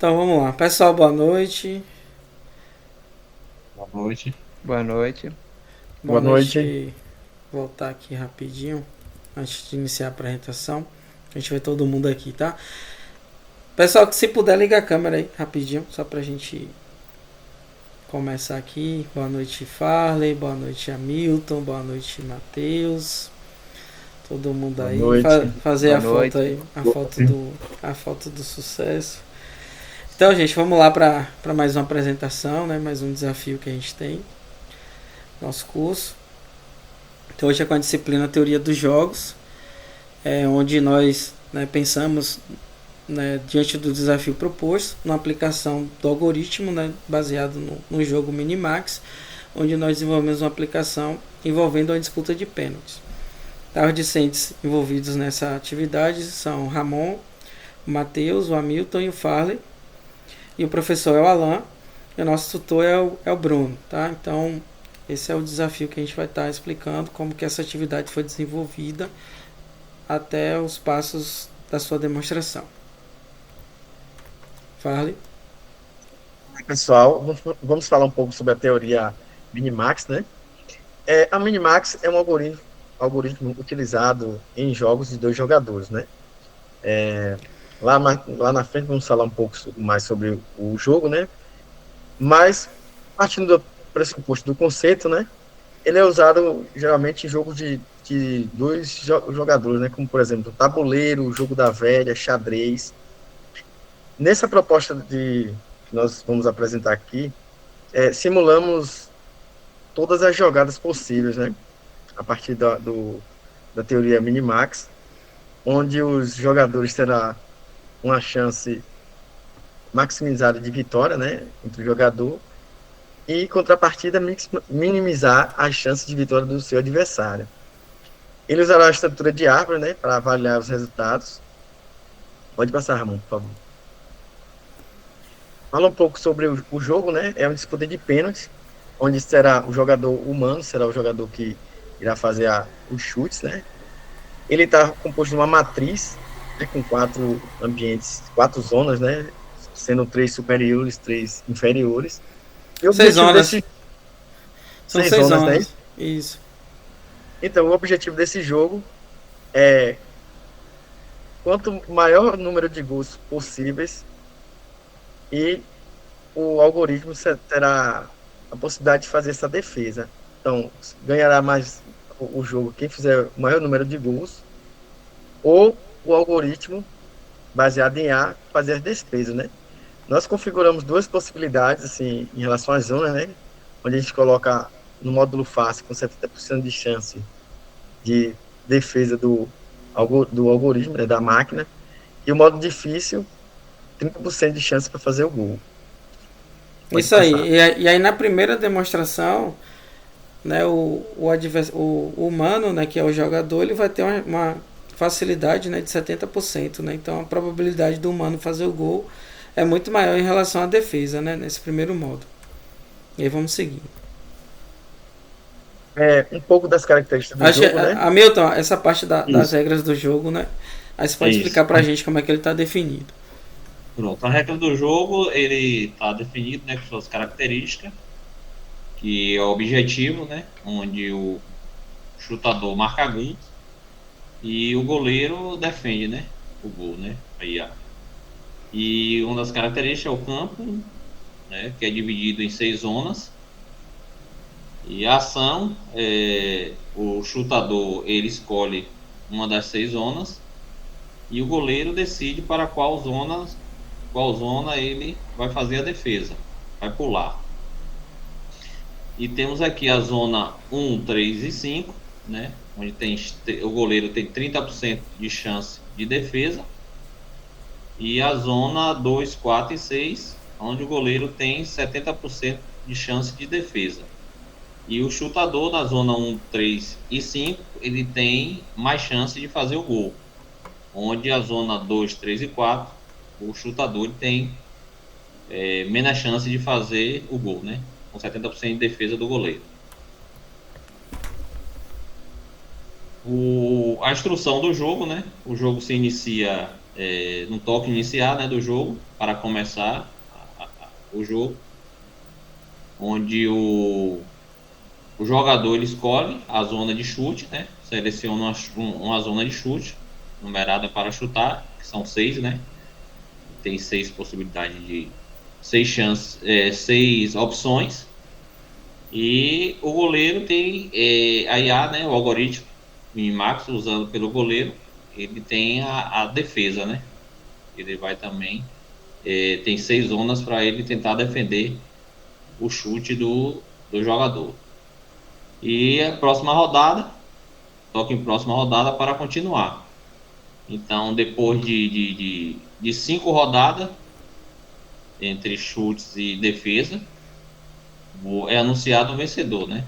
Então vamos lá. Pessoal, boa noite. Boa noite. Boa noite. Boa Boa noite. noite. Voltar aqui rapidinho antes de iniciar a apresentação. A gente vê todo mundo aqui, tá? Pessoal, que se puder liga a câmera aí rapidinho, só pra gente começar aqui. Boa noite, Farley. Boa noite, Hamilton. Boa noite, Matheus. Todo mundo Boa aí. noite. Fazer Boa a foto noite. aí, a foto do sucesso. Então, gente, vamos lá para mais uma apresentação, né? Mais um desafio que a gente tem no nosso curso. Então, hoje é com a disciplina Teoria dos Jogos, onde nós, né, pensamos, né, diante do desafio proposto, na aplicação do algoritmo, né, baseado no jogo Minimax, onde nós desenvolvemos uma aplicação envolvendo a disputa de pênaltis. Tá, os discentes envolvidos nessa atividade são o Ramon, o Matheus, o Hamilton e o Farley. E o professor é o Alan e o nosso tutor é o Bruno, tá? Então, esse é o desafio que a gente vai estar explicando, como que essa atividade foi desenvolvida até os passos da sua demonstração. Farley. Oi, pessoal, vamos falar um pouco sobre a teoria Minimax, né? A Minimax é um algoritmo utilizado em jogos de dois jogadores, né? Lá na frente vamos falar um pouco mais sobre o jogo, né? Mas, partindo do pressuposto do conceito, né? Ele é usado geralmente em jogos de dois jogadores, né? Como, por exemplo, tabuleiro, jogo da velha, xadrez. Nessa proposta que nós vamos apresentar aqui, simulamos todas as jogadas possíveis, né? A partir da teoria Minimax, onde os jogadores terão uma chance maximizada de vitória, né? Entre o jogador, e, em contrapartida, minimizar as chances de vitória do seu adversário. Ele usará a estrutura de árvore, né? Para avaliar os resultados. Pode passar, Ramon, por favor. Fala um pouco sobre o jogo, né? É uma disputa de pênaltis, onde será o jogador humano, será o jogador que irá fazer os chutes, né? Ele está composto de uma matriz, né, com quatro ambientes, quatro zonas, né? Sendo três superiores, três inferiores. E o Seis objetivo zonas. desse São seis seis zonas, né? zonas. Isso. Então, o objetivo desse jogo é quanto maior número de gols possíveis e o algoritmo terá a possibilidade de fazer essa defesa. Então, ganhará mais o jogo quem fizer o maior número de gols, ou o algoritmo, baseado em A, fazer as defesas, né? Nós configuramos duas possibilidades, assim, em relação às zonas, né? Onde a gente coloca no módulo fácil, com 70% de chance de defesa do algoritmo, né, da máquina, e o modo difícil, 30% de chance para fazer o gol. Pode Isso aí. passar. E aí na primeira demonstração, né, o humano, né, que é o jogador, ele vai ter uma facilidade, né, de 70%, né? Então a probabilidade do humano fazer o gol é muito maior em relação à defesa, né, nesse primeiro modo. E aí vamos seguir. Um pouco das características do Acho que, jogo, né? Hamilton, essa parte das Isso, regras do jogo, né? Aí você pode isso. explicar pra gente como é que ele tá definido. Pronto. A regra do jogo, ele está definido, né, com suas características, que é o objetivo, né, onde o chutador marca gol e o goleiro defende, né, o gol, né, aí, ó. E uma das características é o campo, né, que é dividido em 6 zonas. E a ação, o chutador, ele escolhe uma das 6 zonas e o goleiro decide para qual zona ele vai fazer a defesa, vai pular. E temos aqui a zona 1, 3 e 5, né, onde o goleiro tem 30% de chance de defesa, e a zona 2, 4 e 6, onde o goleiro tem 70% de chance de defesa. E o chutador na zona 1, 3 e 5, ele tem mais chance de fazer o gol. Onde a zona 2, 3 e 4, o chutador tem menos chance de fazer o gol, né? Com 70% de defesa do goleiro. A instrução do jogo, né? O jogo se inicia no toque inicial, né, do jogo, para começar o jogo, onde o jogador ele escolhe a zona de chute, né, seleciona uma zona de chute numerada para chutar, que são 6, né, tem 6 possibilidades de 6 chances, 6 opções, e o goleiro tem a IA, né, o algoritmo Minimax, usando pelo goleiro, ele tem a defesa, né? Ele vai também tem 6 zonas para ele tentar defender o chute do jogador. E a próxima rodada, toca em próxima rodada para continuar. Então, depois de 5 rodadas entre chutes e defesa, é anunciado o vencedor, né?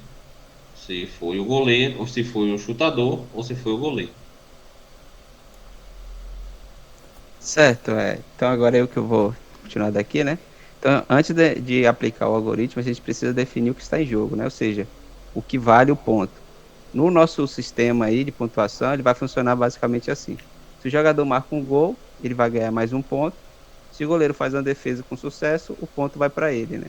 Se foi o goleiro, ou se foi o chutador, ou se foi o goleiro. Certo, então agora eu que eu vou continuar daqui, né? Então, antes de aplicar o algoritmo, a gente precisa definir o que está em jogo, né? Ou seja, o que vale o ponto. No nosso sistema aí de pontuação, ele vai funcionar basicamente assim. Se o jogador marca um gol, ele vai ganhar mais um ponto. Se o goleiro faz uma defesa com sucesso, o ponto vai para ele, né?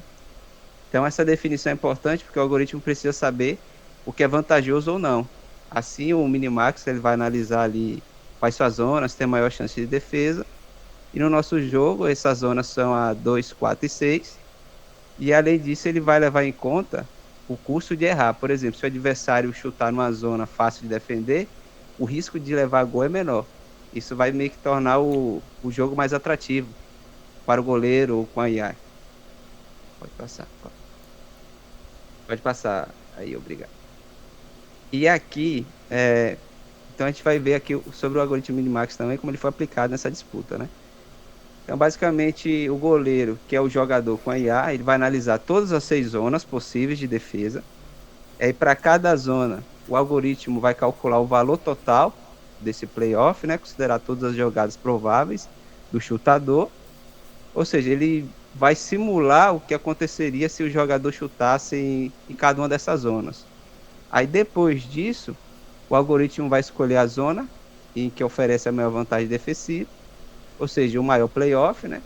Então essa definição é importante porque o algoritmo precisa saber o que é vantajoso ou não. Assim, o Minimax ele vai analisar ali quais são as zonas que tem maior chance de defesa. E no nosso jogo, essas zonas são a 2, 4 e 6. E além disso, ele vai levar em conta o custo de errar. Por exemplo, se o adversário chutar numa zona fácil de defender, o risco de levar gol é menor. Isso vai meio que tornar o jogo mais atrativo para o goleiro ou com a IA. Pode passar. Pode passar. Aí, obrigado. E aqui, então a gente vai ver aqui sobre o algoritmo Minimax também, como ele foi aplicado nessa disputa, né? Então, basicamente, o goleiro, que é o jogador com a IA, ele vai analisar todas as 6 zonas possíveis de defesa. E para cada zona, o algoritmo vai calcular o valor total desse playoff, né? Considerar todas as jogadas prováveis do chutador. Ou seja, ele vai simular o que aconteceria se o jogador chutasse em cada uma dessas zonas. Aí, depois disso, o algoritmo vai escolher a zona em que oferece a maior vantagem defensiva, ou seja, o maior playoff, né?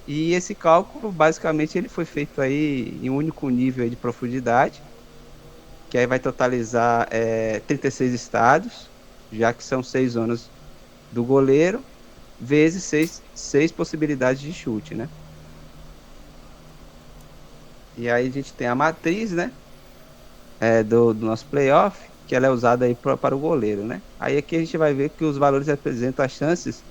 E esse cálculo, basicamente, ele foi feito aí em um único nível de profundidade, que aí vai totalizar 36 estados, já que são 6 zonas do goleiro, vezes 6 possibilidades de chute, né? E aí a gente tem a matriz, né? Do nosso playoff, que ela é usada aí para o goleiro, né? Aí aqui a gente vai ver que os valores representam as chances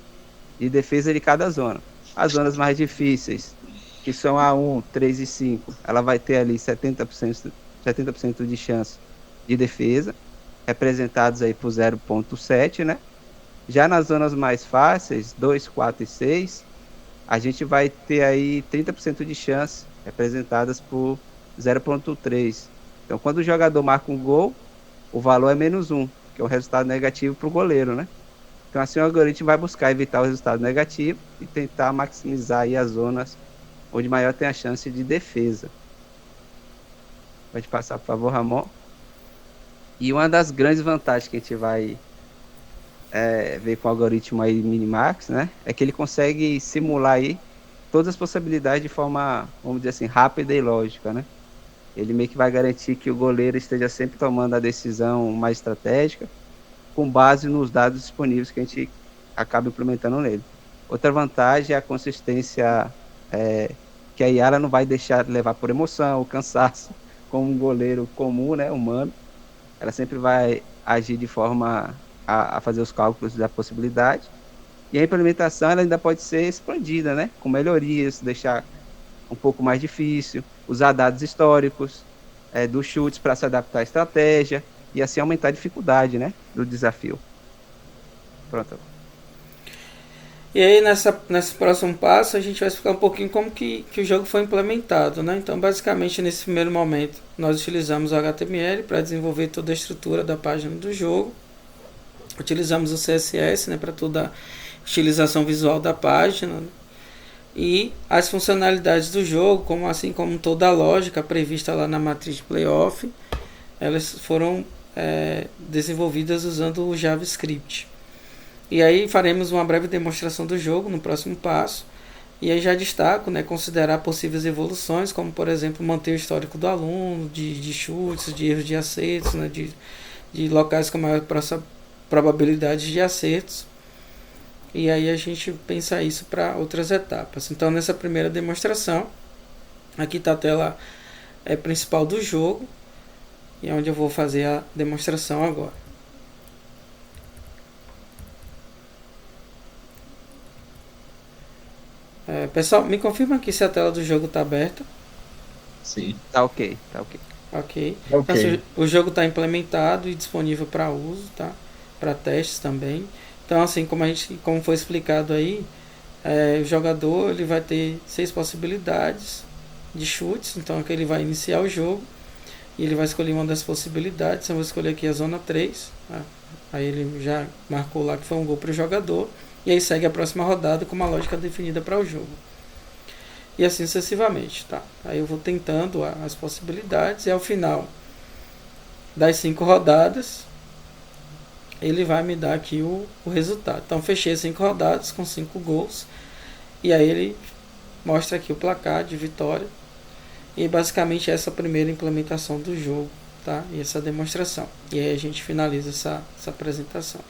de defesa de cada zona. As zonas mais difíceis, que são a 1, 3 e 5, ela vai ter ali 70% de chance de defesa, representados aí por 0,7, né? Já nas zonas mais fáceis, 2, 4 e 6, a gente vai ter aí 30% de chance, representadas por 0,3. Então, quando o jogador marca um gol, o valor é -1, que é um resultado negativo para o goleiro, né? Então, assim, o algoritmo vai buscar evitar o resultado negativo e tentar maximizar aí as zonas onde maior tem a chance de defesa. Pode passar, por favor, Ramon. E uma das grandes vantagens que a gente vai ver com o algoritmo aí Minimax, né, é que ele consegue simular aí todas as possibilidades de forma, vamos dizer assim, rápida e lógica, né? Ele meio que vai garantir que o goleiro esteja sempre tomando a decisão mais estratégica, com base nos dados disponíveis que a gente acaba implementando nele. Outra vantagem é a consistência, que a IA não vai deixar levar por emoção ou cansaço, como um goleiro comum, né, humano. Ela sempre vai agir de forma a fazer os cálculos da possibilidade. E a implementação ela ainda pode ser expandida, né, com melhorias, deixar um pouco mais difícil, usar dados históricos dos chutes para se adaptar à estratégia e assim aumentar a dificuldade, né, do desafio. Pronto. E aí nesse próximo passo a gente vai explicar um pouquinho como que o jogo foi implementado, né? Então basicamente nesse primeiro momento nós utilizamos o HTML para desenvolver toda a estrutura da página do jogo. Utilizamos o CSS, né, para toda a utilização visual da página, né? E as funcionalidades do jogo, assim como toda a lógica prevista lá na matriz de playoff, elas foram desenvolvidas usando o JavaScript. E aí faremos uma breve demonstração do jogo no próximo passo. E aí já destaco, né, considerar possíveis evoluções, como por exemplo manter o histórico do aluno, de chutes, de erros de acertos, né, de locais com maior probabilidade de acertos. E aí a gente pensa isso para outras etapas. Então nessa primeira demonstração, aqui está a tela principal do jogo, e é onde eu vou fazer a demonstração agora. Pessoal, me confirma aqui se a tela do jogo está aberta. Sim. Tá ok, tá ok. Ok. Ok. Então, o jogo está implementado e disponível para uso, tá? Para testes também. Então, assim, como foi explicado aí, o jogador ele vai ter 6 possibilidades de chutes. Então, aqui ele vai iniciar o jogo e ele vai escolher uma das possibilidades. Eu vou escolher aqui a zona 3. Tá? Aí ele já marcou lá que foi um gol para o jogador. E aí segue a próxima rodada com uma lógica definida para o jogo. E assim sucessivamente, tá? Aí eu vou tentando as possibilidades e ao final das 5 rodadas ele vai me dar aqui o resultado. Então fechei 5 rodadas com 5 gols e aí ele mostra aqui o placar de vitória. E basicamente essa é a primeira implementação do jogo, tá? E essa demonstração. E aí a gente finaliza essa apresentação.